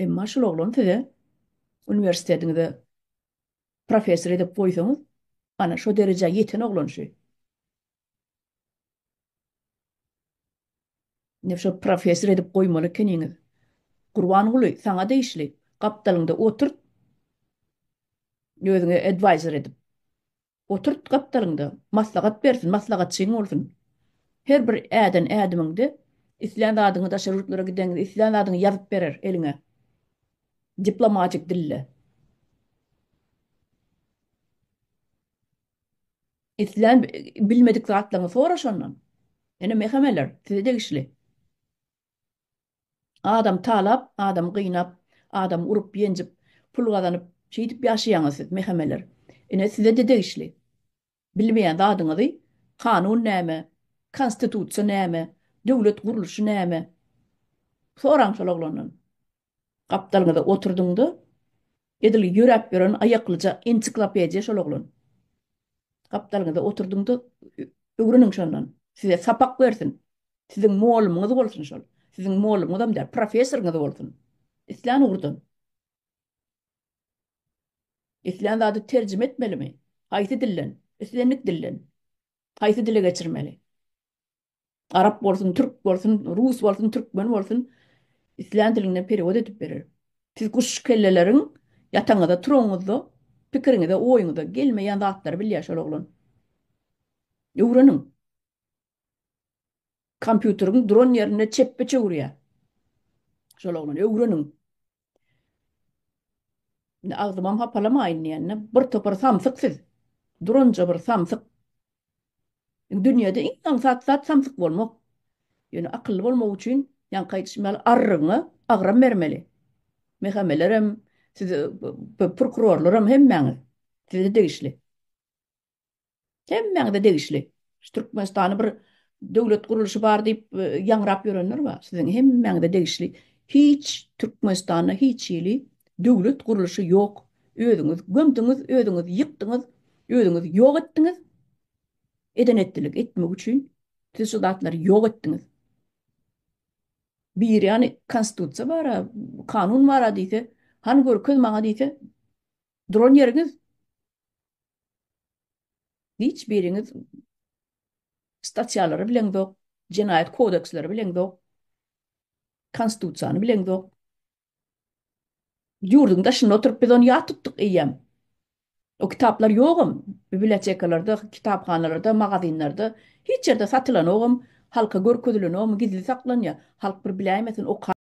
Emma şol oglan size üniversitede profesör edip koysanız ana şu derece yeten oglan şu. Ne şu profesör edip koymalı keniniz. Kurban oluy sana da işli. Kaptalında oturt özüne advisor edip. Oturt kaptalında maslahat bersin, maslahatçın olsun. Her bir adamыңды İslam adını da şartlara giden İslam adını yazıp verir eline. Diplomatik dille. İslam bilmedik zatlarını sonra şondan. Ene mehameler size de işli. Adam talap, adam kıynap, adam urup yencip, pul kazanıp, şey edip yaşayanı siz mehameler. Ene size de işli. Bilmeyen de adınızı kanun näme, konstitüsiyon näme, devlet kuruluşu näme. Soran şol oglandan. Kaptalыңda oturduğunda edil yürep gören ayaklıca ensiklopediya şol oglan. Kaptalыңda oturduğunda öğrenin şondan. Size sapak versin. Sizin mualliminiz bolsun şol. Sizin mualliminiz adam der, professorunuz bolsun. İslan urdun. İslan adı tercüme etmeli mi? Haysi dillen. İslanlık dillen. Haysi dile geçirmeli. Arap bolsun, Türk bolsun, Rus bolsun, Türkmen bolsun. İslan dilinden periyod edip verir. Siz kuş kellelerin yatağınızda, turuğunuzda, fikrinizde, oyunuzda gelmeyen zatları bilye şol oğlun. Öğrenin. Kompüterin drone yerine çeppe çeviriyor. Şol oğlun. Öğrenin. Ağzımam hapalamayın yani. Bir topar samsık siz. Dronca bir samsık. Dünyada insan sat samsık bolmak. Yani akıllı bolmak için yan kayıtışmalı arrığını ağram vermeli. Mehamelerim, sizi prokurorlarım hemmeniz. Sizi değişli. Hemmeniz de değişli. Türkmenistan'ı bir devlet kuruluşu var deyip yanrap yörenler var. Sizin hemmeniz de değişli. Hiç Türkmenistan'da hiç yeli devlet kuruluşu yok. Ödünüz gömdünüz, ödünüz yıktınız, ödünüz yok ettiniz. Eden ettilik etmek için siz şu zatları yok ettiniz. Bir yani konstitusiya var, kanun var deyse, hani görkez bana deyse, drone yeriniz, hiçbiriniz statyaları bilen yok, cinayet kodeksleri bilen yok, konstitusiyanı bilen yok. Yurdun taşına oturup biz onu ya tuttuk iyiyem. O kitaplar yokum. Bibliotekalarda, kitapxanalarda, magazinlarda, hiç yerde satılan oğum, halka görkezülen oğum gizli saklanıyor. Halk bir bilemesin o